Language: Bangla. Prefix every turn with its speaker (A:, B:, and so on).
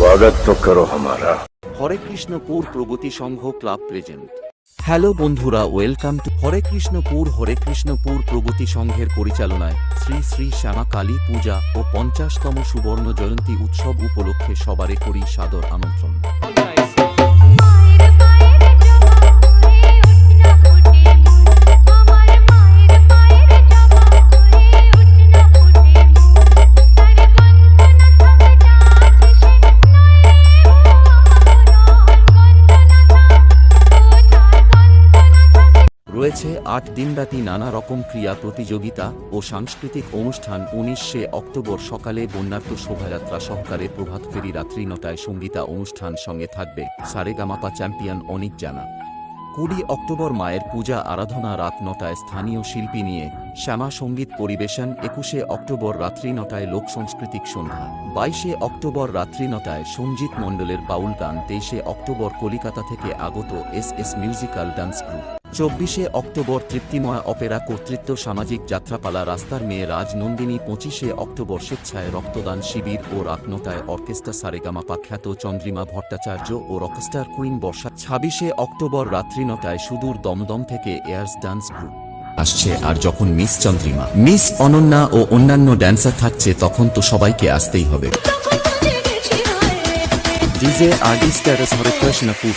A: स्वागत तो करो हमारा।
B: হরেকৃষ্ণপুর প্রগতি সংঘ ক্লাব প্রেজেন্ট। হ্যালো বন্ধুরা, ওয়েলকাম টু হরেকৃষ্ণপুর প্রগতি সংঘের পরিচালনায় শ্রী শ্রী শ্যামা কালী পূজা ও ৫০তম সুবর্ণ জয়ন্তী উৎসব উপলক্ষে সবারে করি সাদর আমন্ত্রণ। রয়েছে ৮ দিনব্যাপী নানা রকম ক্রীড়া প্রতিযোগিতা ও সাংস্কৃতিক অনুষ্ঠান। ১৯শে অক্টোবর সকালে বন্যার্ত শোভাযাত্রা সহকারে প্রভাত ফেরি, রাত্রি ৯টায় সঙ্গীতা অনুষ্ঠান, সঙ্গে থাকবে সারেগামাপা চ্যাম্পিয়ন অনিক জানা। ২০ অক্টোবর মায়ের পূজা আরাধনা রাত ৯টায় স্থানীয় শিল্পী নিয়ে শ্যামা সঙ্গীত পরিবেশন। ২১শে অক্টোবর রাত্রি ৯টায় লোক সাংস্কৃতিক সন্ধ্যা। ২২শে অক্টোবর রাত্রি ৯টায় সঞ্জিত মণ্ডলের বাউল গান। ২৩শে অক্টোবর কলিকাতা থেকে আগত এস মিউজিক্যাল ডান্স গ্রুপ। ২৪শে অক্টোবর তৃপ্তিময় অপেরা কর্তৃত্ব সামাজিক যাত্রাপালা রাস্তার মেয়ে রাজনন্দিনী। ২৫শে অক্টোবর স্বেচ্ছায় রক্তদান শিবির ও রাত ৯টায় অর্কেস্ট্রা সারেগামাপা খ্যাত চন্দ্রিমা ভট্টাচার্য ও রকস্টার কুইন বর্ষা। ২৬শে অক্টোবর রাত্রি ৯টায় সুদূর দমদম থেকে এয়ার্স ডান্স গ্রুপ আসছে। আর যখন মিস চন্দ্রিমা, মিস অনন্যা ও অন্যান্য ড্যান্সার থাকছে, তখন তো সবাইকে আসতেই হবে। DJ artist Harekrishnapur.